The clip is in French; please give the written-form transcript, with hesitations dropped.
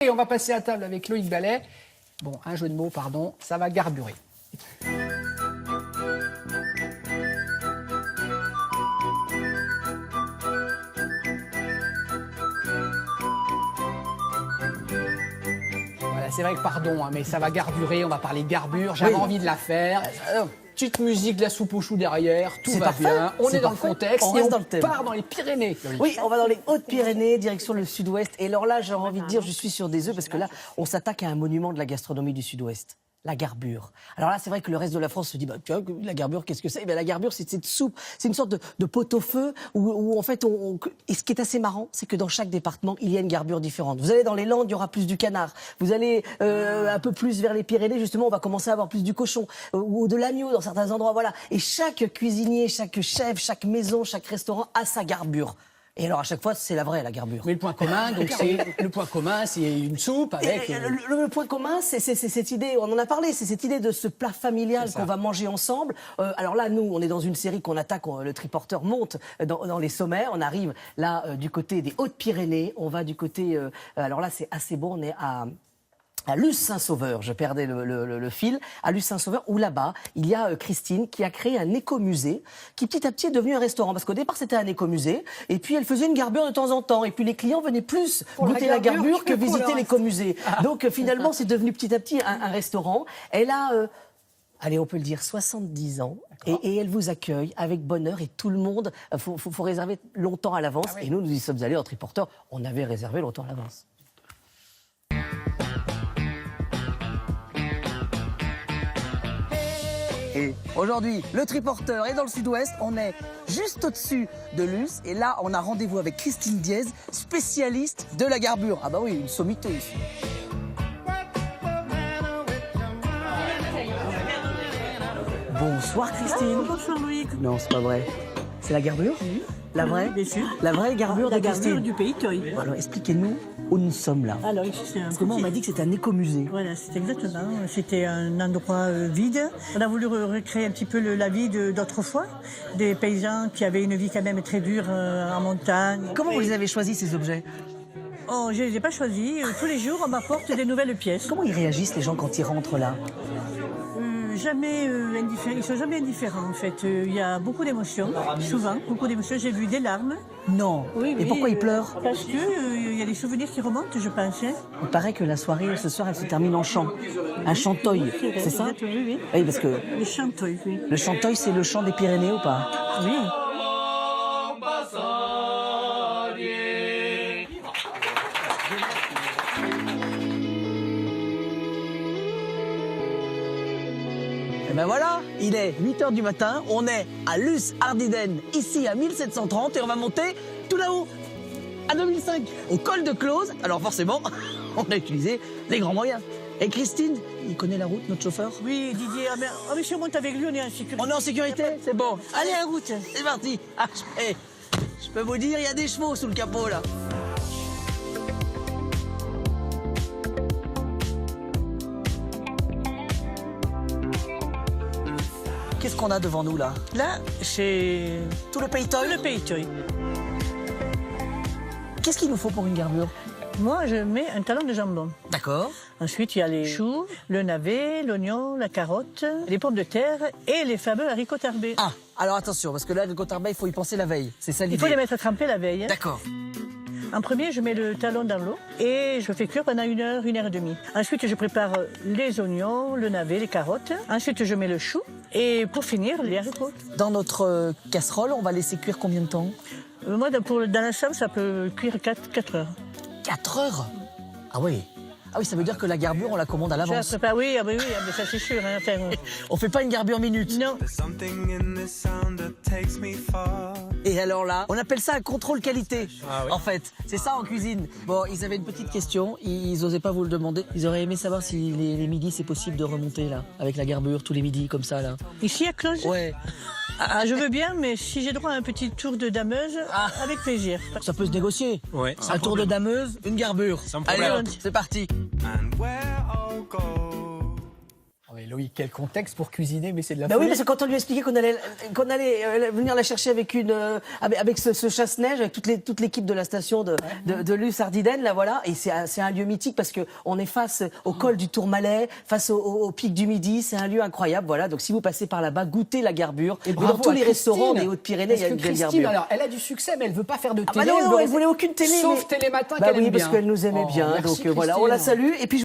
Et on va passer à table avec Loïc Ballet. Bon, un jeu de mots, pardon, ça va garburer. Voilà, c'est vrai que pardon, hein, mais ça va garburer, on va parler garbure, j'avais envie de la faire. Petite musique, de la soupe aux choux derrière, tout va bien, on est dans le contexte et on part dans les Pyrénées. Oui, on va dans les Hautes-Pyrénées, direction le Sud-Ouest. Et alors là, j'ai envie de dire, je suis sur des œufs parce que là, on s'attaque à un monument de la gastronomie du Sud-Ouest. La garbure. Alors là, c'est vrai que le reste de la France se dit, bah, tiens, la garbure, qu'est-ce que c'est? Eh bien, la garbure, c'est cette soupe, c'est une sorte de pot-au-feu où en fait, et ce qui est assez marrant, c'est que dans chaque département, il y a une garbure différente. Vous allez dans les Landes, il y aura plus du canard. Vous allez un peu plus vers les Pyrénées, justement, on va commencer à avoir plus du cochon ou de l'agneau dans certains endroits, voilà. Et chaque cuisinier, chaque chef, chaque maison, chaque restaurant a sa garbure. Et alors à chaque fois, c'est la vraie, la garbure. Mais le point commun, donc c'est une soupe avec... Le point commun, c'est cette idée, on en a parlé, c'est cette idée de ce plat familial qu'on va manger ensemble. Alors là, nous, on est dans une série qu'on attaque, le triporteur monte dans les sommets. On arrive là du côté des Hautes-Pyrénées, on va du côté... alors là, c'est assez bon, on est à Luz-Saint-Sauveur, je perdais le fil, à Luz-Saint-Sauveur, où là-bas, il y a Christine qui a créé un écomusée, qui petit à petit est devenu un restaurant. Parce qu'au départ, c'était un écomusée, et puis elle faisait une garbure de temps en temps. Et puis les clients venaient plus goûter la garbure que visiter l'écomusée. Donc finalement, c'est devenu petit à petit un restaurant. Elle a... allez, on peut le dire, 70 ans, et elle vous accueille avec bonheur, et tout le monde, faut réserver longtemps à l'avance. Et nous y sommes allés en triporteur, on avait réservé longtemps à l'avance. Et aujourd'hui, le triporteur est dans le Sud-Ouest. On est juste au-dessus de Luz. Et là, on a rendez-vous avec Christine Diez, spécialiste de la garbure. Ah bah oui, une sommité ici. Bonsoir Christine. Bonsoir Loïc. Non, c'est pas vrai. C'est la garbure? Oui. La vraie? Bien sûr. La vraie garbure de Christine? La garbure du pays Toy. Alors expliquez-nous où nous sommes là. Alors ici c'est un Parce que moi on m'a dit que c'était un écomusée. Voilà, c'est exactement. C'était un endroit vide. On a voulu recréer un petit peu la vie d'autrefois, des paysans qui avaient une vie quand même très dure en montagne. Comment vous les avez choisis ces objets? Oh, je les ai pas choisis. Tous les jours on m'apporte des nouvelles pièces. Comment ils réagissent les gens quand ils rentrent là? Jamais indifférents. Ils sont jamais indifférents en fait. Il y a beaucoup d'émotions, souvent beaucoup d'émotions. J'ai vu des larmes. Non. Oui, Et pourquoi ils pleurent? Parce que il y a des souvenirs qui remontent, je pense. Hein. Il paraît que la soirée ce soir elle se termine en chant. Un chantoy, c'est ça? Oui. Oui, parce que Le chantoy, oui. le chantoy c'est le chant des Pyrénées ou pas? Oui. Et ben voilà, il est 8h du matin, on est à Luz-Ardiden, ici à 1730, et on va monter tout là-haut, à 2005, au col de Close. Alors forcément, on a utilisé les grands moyens. Et Christine, il connaît la route, notre chauffeur? Oui, Didier, mais si on monte avec lui, on est en sécurité. On est en sécurité? C'est bon. Allez, en route. C'est parti. Ah, je peux vous dire, il y a des chevaux sous le capot là. Qu'est-ce qu'on a devant nous là? Là, c'est Tout le pays Toy? le pays Toy. Qu'est-ce qu'il nous faut pour une garbure? Moi, je mets un talon de jambon. D'accord. Ensuite, il y a les choux, le navet, l'oignon, la carotte, les pommes de terre et les fameux haricots tarbés. Ah, alors attention, parce que là, le cotarbet, il faut y penser la veille. C'est ça l'idée. Il faut les mettre trempés la veille. Hein. D'accord. En premier, je mets le talon dans l'eau et je fais cuire pendant 1 heure, 1 heure et demie. Ensuite, je prépare les oignons, le navet, les carottes. Ensuite, je mets le chou et pour finir, les haricots. Dans notre casserole, on va laisser cuire combien de temps? Moi, dans la sauce, ça peut cuire 4 heures. 4 heures? Ah oui. Ah oui, ça veut dire que la garbure, on la commande à l'avance. Je prépare, oui, mais ça c'est sûr. Hein, enfin, On fait pas une garbure minute. non. Et alors là, on appelle ça un contrôle qualité, en fait. C'est ça en cuisine. Bon, ils avaient une petite question, ils osaient pas vous le demander. Ils auraient aimé savoir si les midis, c'est possible de remonter là, avec la garbure, tous les midis, comme ça là. Ici à Close? Ouais. Ah, je veux bien, mais si j'ai droit à un petit tour de dameuse, avec plaisir. Ça peut se négocier. Ouais, Un tour de dameuse, une garbure. Sans Allez, problème. hop, c'est parti. Oui, Loïc, quel contexte pour cuisiner, mais c'est de la Bah folie. oui, parce que quand on lui expliquait qu'on allait venir la chercher avec avec ce chasse-neige, avec toute l'équipe de la station de Luz Ardiden, là voilà, et c'est un lieu mythique parce que on est face au col du Tourmalet, face au pic du Midi, c'est un lieu incroyable, voilà. Donc si vous passez par là-bas, goûtez la garbure. Et dans tous les restaurants des Hautes-Pyrénées, il y a une belle garbure. Alors, elle a du succès, mais elle veut pas faire de télé. Ah bah non, elle voulait aucune télé. Sauf Télématin Bah qu'elle oui, aime bien. parce qu'elle nous aimait bien. Merci, Donc voilà, on la Christine. salue. Et puis